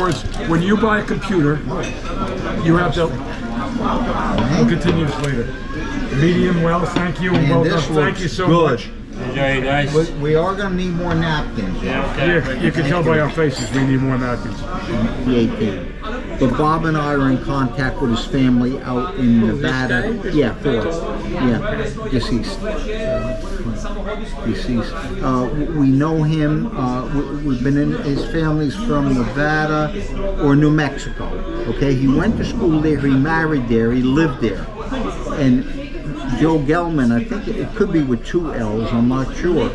words, when you buy a computer, you have to. We'll continue this later. Medium well, thank you, and well done. Thank you so much. Very nice. We are going to need more napkins. Yeah, okay. You can tell by our faces we need more napkins. The 18th. But Bob and I are in contact with his family out in Nevada. Yeah, deceased. We know him. We've been in his family's from Nevada or New Mexico. Okay, he went to school there. He married there. He lived there, and Joe Gelman, I think it could be with 2 L's, I'm not sure,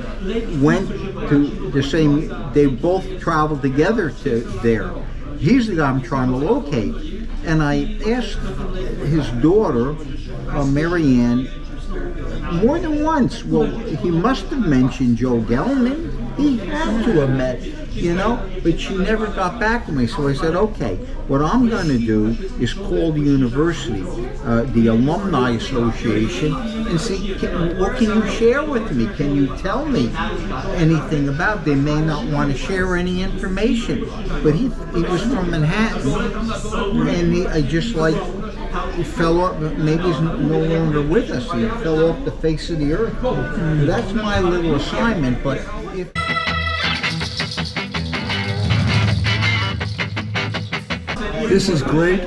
went to the same, they both traveled together to there. He's the guy I'm trying to locate. And I asked his daughter, Marianne, more than once, well, he must have mentioned Joe Gelman. He had to have met, you know, but she never got back to me. So I said, okay, what I'm going to do is call the university, the Alumni Association, and see, what can you share with me? Can you tell me anything about it? They may not want to share any information, but he was from Manhattan, and I just like, he fell off, maybe he's no longer with us, he fell off the face of the earth. That's my little assignment, but if... This is great.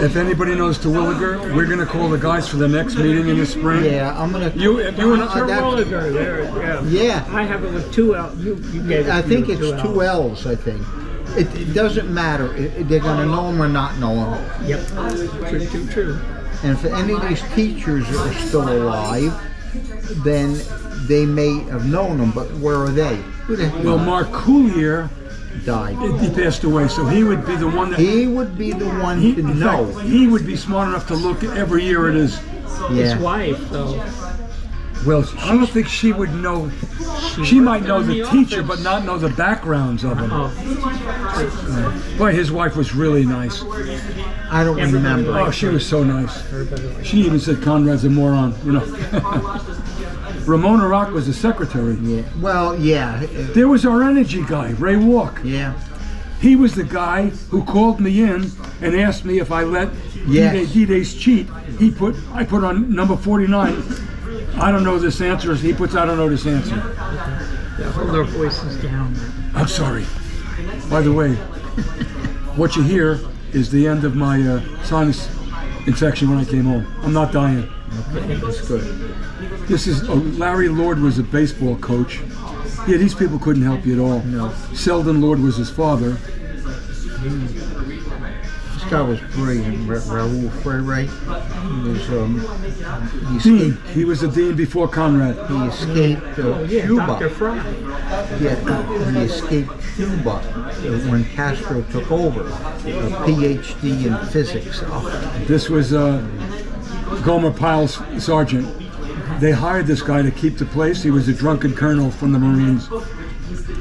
If anybody knows Terwilliger, we're going to call the guys for the next meeting in the spring. Yeah, I'm going to... You and Terwilliger there, yeah. I have it with 2 L's. You gave it I think it's 2 2 L's, I think. It doesn't matter. They're going to know him or not know him. Yep, true. And if any of these teachers are still alive, then they may have known him, but where are they? Well, Mark Coulier died. He passed away, so he would be the one that... He would be the one to know. Fact, he would be smart enough to look every year at his wife, though. Well, I don't think she would know. She might know the teacher, but not know the backgrounds of him. Boy, his wife was really nice. I don't remember. Oh, she was so nice. She even said Conrad's a moron, you know. Ramona Rock was the secretary. Yeah. Well, yeah. There was our energy guy, Ray Walk. Yeah. He was the guy who called me in and asked me if I let D-Days cheat. I put on number 49. I don't know this answer. He puts, I don't know this answer. Hold our voices down. I'm sorry. By the way, what you hear is the end of my sinus infection when I came home. I'm not dying. Okay, that's good. This is, Larry Lord was a baseball coach. Yeah, these people couldn't help you at all. No. Selden Lord was his father. This guy was brilliant, Raul Freire. He was, dean. He was a dean before Conrad. He escaped Cuba. Dr. Fry. Yeah, he escaped Cuba when Castro took over. A PhD in physics. This was Gomer Pyle's sergeant. They hired this guy to keep the place. He was a drunken colonel from the Marines.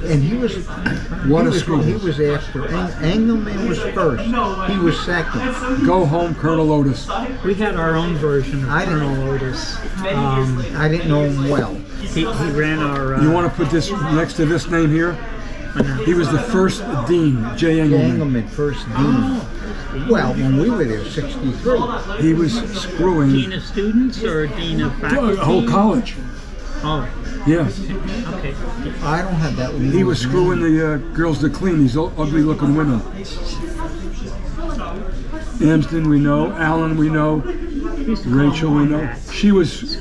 And he was after Engelman was first. He was second. Go home, Colonel Otis. We had our own version of Colonel Otis. I didn't know him well. He ran our... you want to put this next to this name here? He was the first dean, J. Engelman. Engelman, first dean. Well, when we were there, 63. He was screwing... Dean of students or dean of faculty? The whole college. Oh. Yeah. Okay. I don't have that. He was screwing the girls to clean, these ugly looking women. Amsden we know, Allen we know, Rachel we know. She was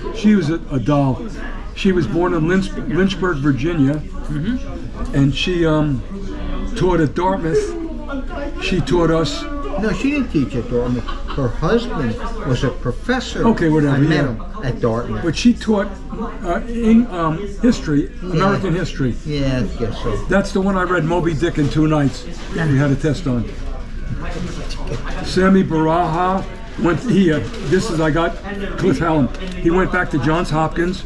a doll. She was born in Lynchburg, Virginia, and she taught at Dartmouth. She taught us. No, she didn't teach at Dartmouth. Her husband was a professor. Okay, whatever. I met him at Dartmouth. But she taught history, American history. Yeah, I guess so. That's the one I read Moby Dick in 2 nights. We had a test on. Sammy Baraha went. I got Cliff Hallam. He went back to Johns Hopkins.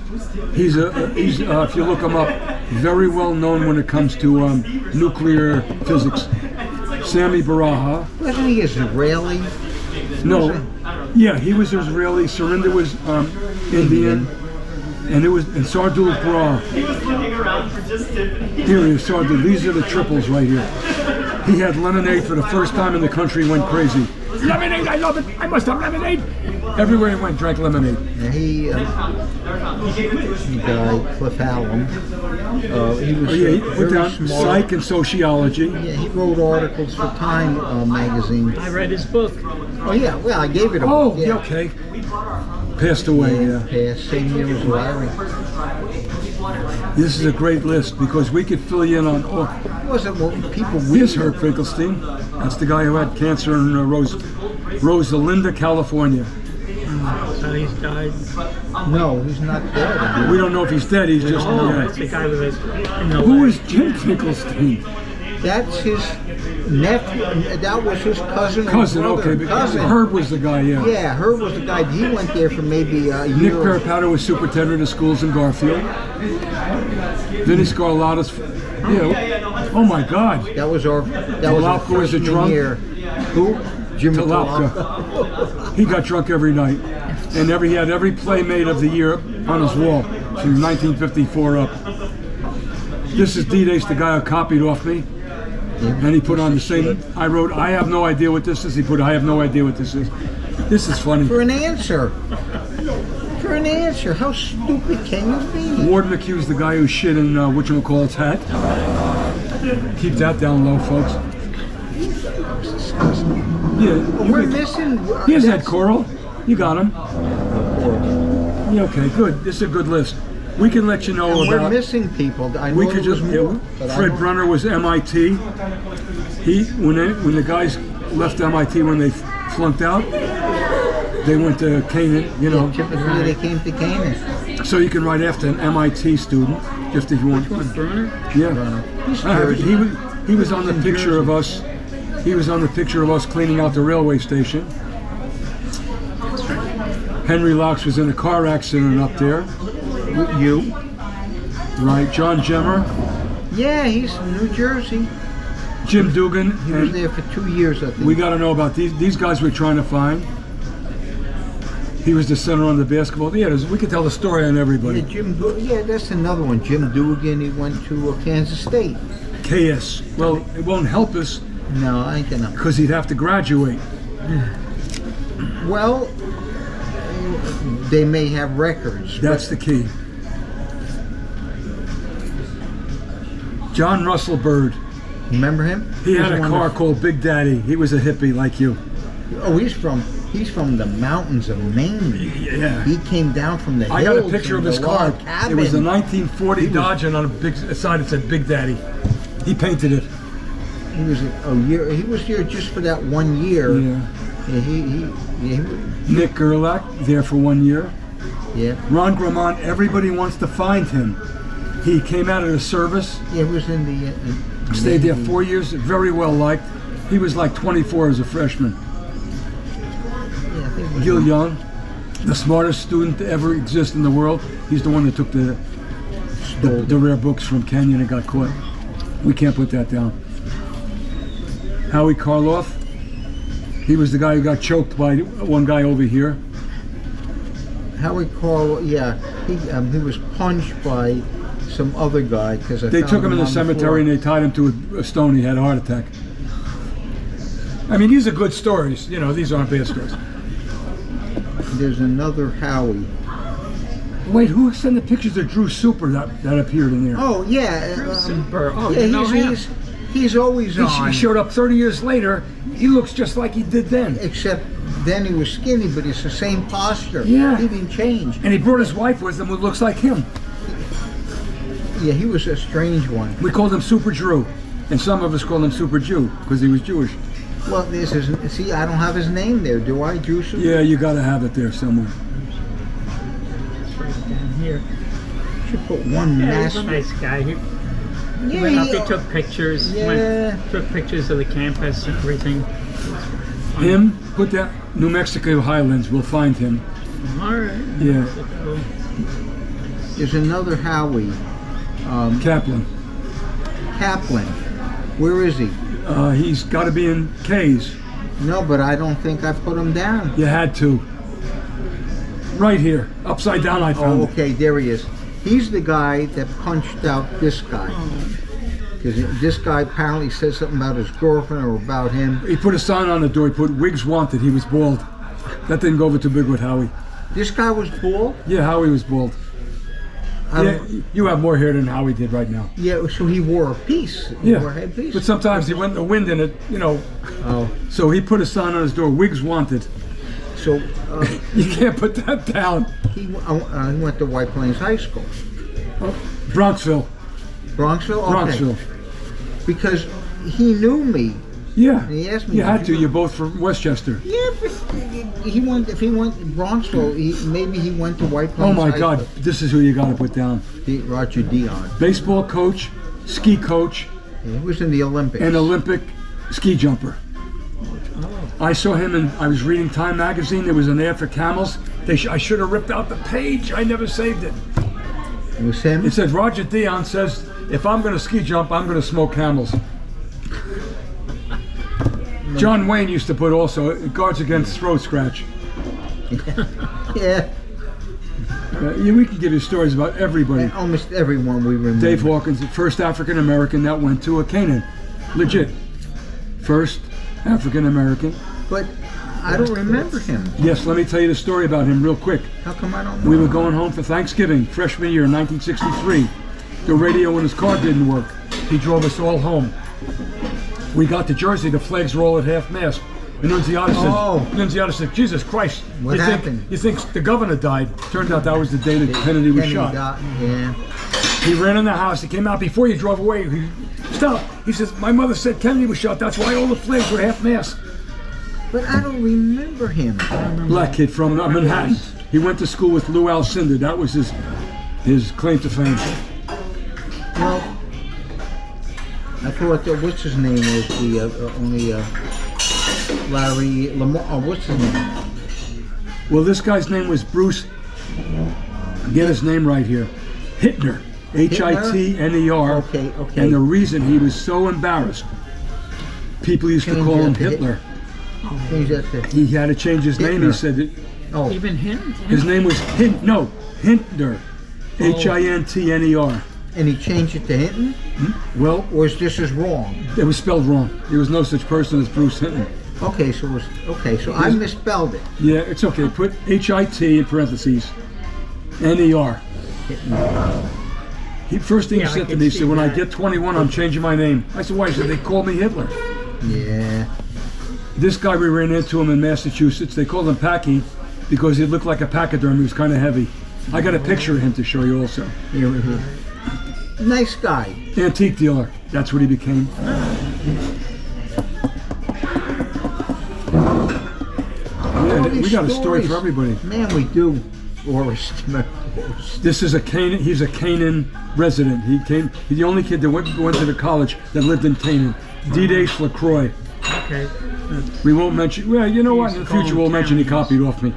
He's if you look him up, very well known when it comes to nuclear physics. Sammy Baraha. Wasn't he Israeli? No. Yeah, he was Israeli. Surinder was Indian. And Sardul Bra. Here he is, Sardul. These are the triples right here. He had lemonade for the first time in the country, went crazy. Lemonade, I love it. I must have lemonade. Everywhere he went, drank lemonade. Yeah, he died, Cliff Allen. He was He went very down smart. psych and sociology. Yeah, he wrote articles for Time magazine. I read his book. Oh yeah, well I gave it a Oh, book, yeah, okay. Passed away, yeah. Passed, same year as Larry. This is a great list because we could fill you in on all. Wasn't what people Here's Herb Finkelstein. That's the guy who had cancer in Rosalinda, California. So he's died. No, he's not dead. We don't know if he's dead. He's just. Oh, Yeah. that's the guy with his. Who is Jim Finkelstein? That's his nephew. That was his cousin. or Cousin, brother. okay. But Cousin. Herb was the guy, yeah. Yeah, Herb was the guy. He went there for maybe a Nick year. Peripata was superintendent of schools in Garfield. Vinny Scarlatta's. Yeah. Oh my God. That was our. That was our Talapka was a freshman drunk? year. Who? Jim Talapka. He got drunk every night, and he had every playmate of the year on his wall from 1954 up. This is D-Dace, the guy who copied off me, and he put on the same. I wrote, "I have no idea what this is." He put, "I have no idea what this is." This is funny. For an answer. For an answer. How stupid can you be? Ward McHugh's the guy who shit in whatchamacallit's hat. Keep that down low, folks. Yeah, We're missing. here's Ed that's- Coral. You got him. Yeah, okay, good. This is a good list. We can let you know And we're about. missing people. I know We there could just. was Yeah, more, but I Fred don't- Brunner was MIT. When the guys left MIT when they flunked out, they went to Canaan. You know, Typically they came to Canaan. so you can write after an MIT student, just if you want. Bruner? Yeah. He's I have it. Jersey. He was on the picture of us. He was on the picture of us cleaning out the railway station. Henry Locks was in a car accident up there. You? Right. John Gemmer, Yeah, he's from New Jersey. Jim Dugan, He was and there for 2 years, I think. we got to know about these guys we're trying to find. He was the center on the basketball. Yeah, we could tell the story on Yeah, everybody. yeah, that's another one. Jim Dugan, he went to Kansas State. KS. Well, it won't help us No, I ain't gonna. because he'd have to graduate. Well, they may have records. That's the key. John Russell Bird. Remember him? He had was a one car of- called Big Daddy. He was a hippie like you. Oh, he's from the mountains of Maine. Yeah. He came down from the I hills. got a picture of in his the car. log cabin. It was a 1940 Dodge, and on a big side it said Big Daddy. He painted it. He was a year. He was here just for that 1 year. Yeah. Yeah, he Nick Gerlach there for 1 year. yeah. Ron Gramont. Everybody wants to find him. He came out of the service, Yeah, he was in the. stayed there 4 years, very well liked. He was like 24 as a freshman. Yeah, I think it was Gil Young, the smartest student to ever exist in the world. He's the one that took the rare books from Kenyon and got caught. We can't put that down. Howie Karloff, he was the guy who got choked by one guy over here. Howie Carl. Yeah, he was punched by some other guy because They took him in the cemetery and they tied him to a stone. He had a heart attack. I mean, these are good stories. You know, these aren't bad stories. There's another Howie. Wait, who sent the pictures of Drew Super that appeared in there? Oh yeah, Super. Oh, yeah. you know him. He's always He on. showed up 30 years later. He looks just like he did then. Except then he was skinny, but it's the same posture. Yeah. He didn't change. And he brought his wife with him who looks like him. Yeah, he was a strange one. We called him Super Drew. And some of us called him Super Jew because he was Jewish. Well, this is. See, I don't have his name there, do I, Juice? Yeah, you got to have it there somewhere. Right down here. Should put one Yeah, he's a massive. nice guy. He Yeah, went up, he took pictures. Yeah. Took pictures of the campus and everything. Him, put that New Mexico Highlands. We'll find him. All right. Yeah. There's another Howie. Kaplan. Kaplan. Where is he? He's got to be in K's. No, but I don't think I put him down. You had to. Right here. Upside down I found Oh, it. okay, there he is. He's the guy that punched out this guy. Because this guy apparently said something about his girlfriend or about him. He put a sign on the door. He put "Wigs wanted." He was bald. That didn't go over too big with Howie. This guy was bald? Yeah, Howie was bald. Yeah, you have more hair than Howie did right now. Yeah, so he wore a piece. He wore a Yeah, headpiece. but sometimes he went the wind in it, you know. Oh, So he put a sign on his door, "Wigs wanted." so You can't put that down. he went to White Plains High School. Bronxville. Bronxville? Okay. Bronxville. Because he knew me. Yeah. He asked me. You had to. You're both from Westchester. Yeah, but he went. If he went to Bronxville, maybe he went to White Oh Plains. my High God! School. This is who you got to put down. Roger Dion. Baseball coach, ski coach, He was in the Olympics. and Olympic ski jumper. Oh. I saw him and I was reading Time magazine. There was an ad for camels. I should have ripped out the page. I never saved it. It was him. It said Roger Dion says, if I'm going to ski jump, I'm going to smoke camels. John Wayne used to put also, it guards against throat scratch. Yeah. We can give you stories about everybody. Almost everyone we remember. Dave Hawkins, the first African American that went to a Canaan. Legit. First African American. But I don't remember him. Yes, let me tell you the story about him real quick. How come I don't know? We were going home for Thanksgiving, freshman year, 1963. The radio in his car didn't work. He drove us all home. We got to Jersey, the flags were all at half-mast. And Nunziata said, Jesus Christ, What happened? You think the governor died. Turned out that was the day that Kennedy was shot. Yeah. He ran in the house, he came out before you drove away. Stop. He says, my mother said Kennedy was shot, that's why all the flags were half-mast. But I don't remember him. Black kid from Manhattan. He went to school with Lou Alcindor. That was his claim to fame. Well, I thought that what's his name was the only Larry Lamar. Oh, what's his name? Well, this guy's name was Bruce. Get his name right here. Hittner. Hitner. Okay. And the reason he was so embarrassed, people used to Change call him that to Hitler. Change that to He had to change his name. He Hittner. said it. Oh, Even him? His name was Hintner. Hintner. and he changed it to Hinton? Well, Or is this is wrong? it was spelled wrong. There was no such person as Bruce Hinton. Okay, so I misspelled it. Yeah, it's okay. Put H-I-T in parentheses. N-E-R. First thing Yeah, he I said to can me, he see said, when I that. get 21, I'm changing my name. I said, why? He said, they called me Hitler. Yeah. This guy, we ran into him in Massachusetts. They called him Packy because he looked like a pachyderm. He was kind of heavy. I got a picture of him to show you also. Here. Nice guy. Antique dealer. That's what he became. Yeah, All these we got a story stories. for everybody. Man, we do. Forrest. This is a Canaan. He's a Canaan resident. He's the only kid that went to the college that lived in Canaan. D-Day LaCroix. Okay. We won't mention. Well, you know what? In the future, we'll mention he copied off me.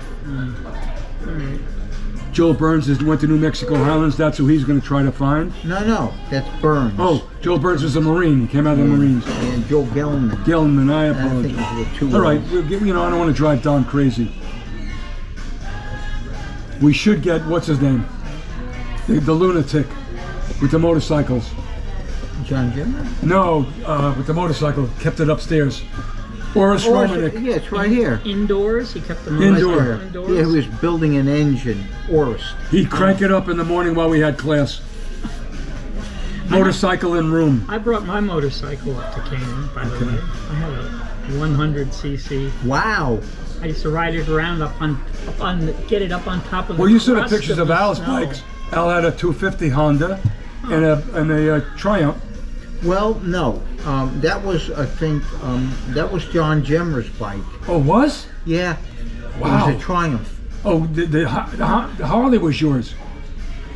Joel Burns went to New Mexico Highlands. That's who he's going to try to find. No, that's Burns. Oh, Joel Burns was a Marine. He came out of the Marines. And Joe Gelman. Gilman, I I think apologize. it was two. All right, we'll give, I don't want to drive Don crazy. We should get, what's his name? The lunatic with the motorcycles. John Jimmer? No, with the motorcycle, kept it upstairs. Oris Romanek. Yeah, it's right here. Indoors? He kept them Indoor. Right there. Indoors? Yeah, he was building an engine. Orist. He'd crank it up in the morning while we had class. Motorcycle in room. I brought my motorcycle up to Canaan, by the way. I had a 100cc. Wow. I used to ride it around get it up on top of the Well, you saw the crust pictures of the Al's snow. bikes. Al had a 250 Honda and a Triumph. Well, no. That was, I think, that was John Jemmer's bike. Oh, was? Yeah. Wow. It was a Triumph. Oh, the Harley was yours.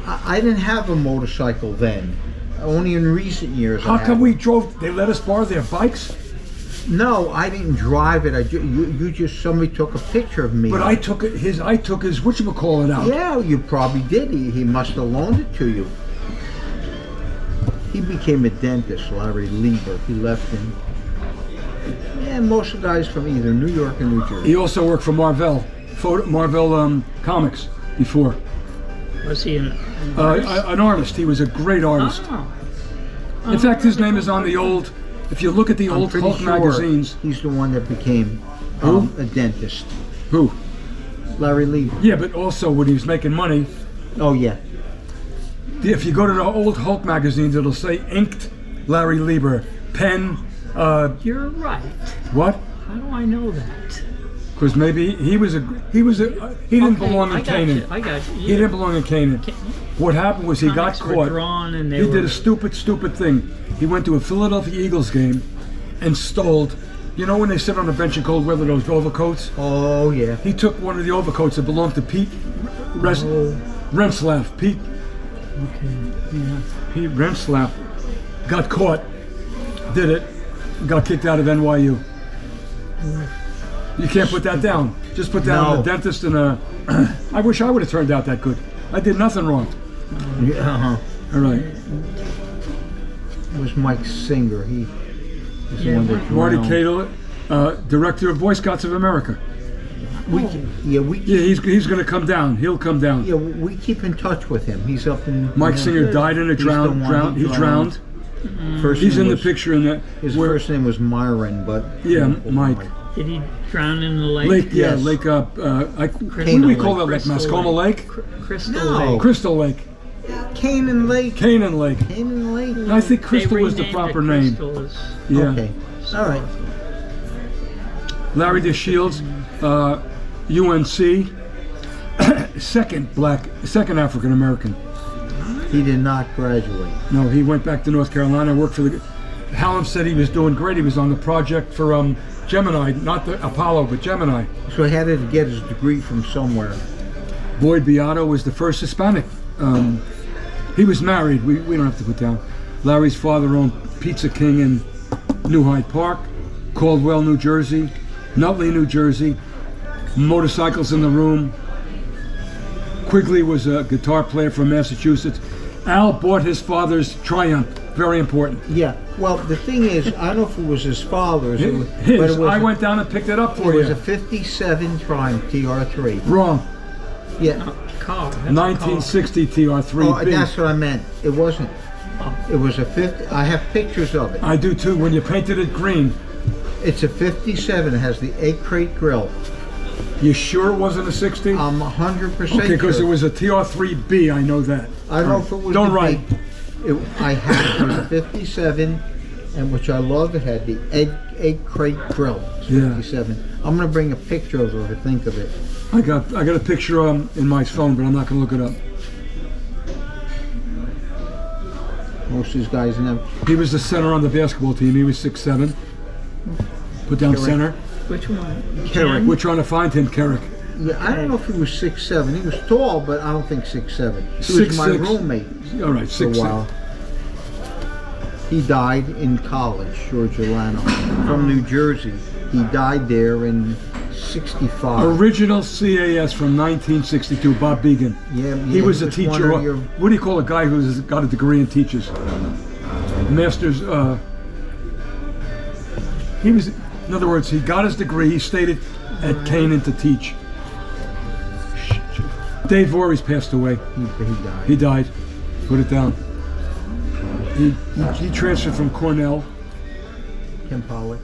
I didn't have a motorcycle then. Only in recent years. How I come had we one. drove? They let us borrow their bikes, No, I didn't drive it. Somebody took a picture of me. but I took his whatchamacallit out. Yeah, you probably did. He must have loaned it to you. He became a dentist, Larry Lieber. He left him. Yeah, most of the guys from either New York or New Jersey. He also worked for Marvel Comics before. Was he an An artist. He was a great artist. Oh. In fact, his name is on the old. If you look at the I'm old pretty Hulk sure magazines, he's the one that became a dentist. who? Larry Lee. Yeah, but also when he was making money, Oh yeah. if you go to the old Hulk magazines, it'll say inked Larry Lieber, pen. You're right. What? How do I know that? Because maybe he didn't belong in Canaan. I got you. He didn't belong in Canaan. What happened was he got Comics were caught. drawn and they He were, did a stupid thing. He went to a Philadelphia Eagles game and stole. You know when they sit on the bench in cold weather, those overcoats? Oh yeah. He took one of the overcoats that belonged to Pete Renslav. Pete Renslav got caught, did it, got kicked out of NYU. You can't put that down. Just put down No. a dentist and a. I wish I would have turned out that good. I did nothing wrong. Yeah. All right. It was Mike Singer. He was the Yeah, one that Marty drowned. Cato, director of Boy Scouts of America. We Yeah, he's going to come down. He'll come down. yeah, we keep in touch with him. He's up in. Mike Singer died in a He's the drown. one He drowned. First He's name in the was- picture in that. His where- first name was Myron, but Yeah, Mike. did he drown in the lake? Lake, yeah, Yes. Lake. What do we Canaan call that lake? Crystal Mascoma Lake? Crystal No. Lake. Crystal Lake. Canaan Lake. Canaan Lake. Canaan Lake. And I think They Crystal was the renamed proper it name. Crystal as- Yeah. Okay. All right. Larry DeShields, UNC, second African American. He did not graduate. No, he went back to North Carolina, worked for the. Hallam said he was doing great. He was on the project for Gemini, not the Apollo, but Gemini. So he had to get his degree from somewhere. Boyd Beato was the first Hispanic. He was married. We don't have to put down. Larry's father owned Pizza King in New Hyde Park, Caldwell, New Jersey, Nutley, New Jersey. Motorcycles in the room. Quigley was a guitar player from Massachusetts. Al bought his father's Triumph. Very important. Yeah. Well, the thing is, I don't know if it was his father's. It was, but His. it was, I went down and picked it up It for was you. a '57 Triumph TR3. Wrong. Yeah. Car. That's a 1960 TR3B. Oh, that's what I meant. It wasn't. It was a 50. I have pictures of it. I do too. When you painted it green, It's a '57. It has the egg crate grill. you sure it wasn't a 60? I'm 100% Okay, because it sure. was a TR3B. I know that. I don't know if it was. Don't the write. big- I had it. It was a '57, and which I love. It had the egg crate grill. It's Yeah. 57. I'm gonna bring a picture of it. Think of it. I got a picture in my phone, but I'm not going to look it up. Most of these guys never. He was the center on the basketball team. He was 6'7". Put down Correct. center. Which one? Kerrick. We're trying to find him, Kerrick. Yeah, I don't know if he was 6'7". He was tall, but I don't think 6'7". He was my 6'6". roommate All right, for a 6'6". while. He died in college, George Delano, from New Jersey. He died there in '65. Original CAS from 1962, Bob Began. Yeah, He was a one teacher. of your- What do you call a guy who's got a degree and teaches? Master's. He was, in other words, he got his degree. He stayed at Canaan to teach. Dave Voorhees passed away. He died. He died. Put it down. He transferred from Cornell. Kim Pollak.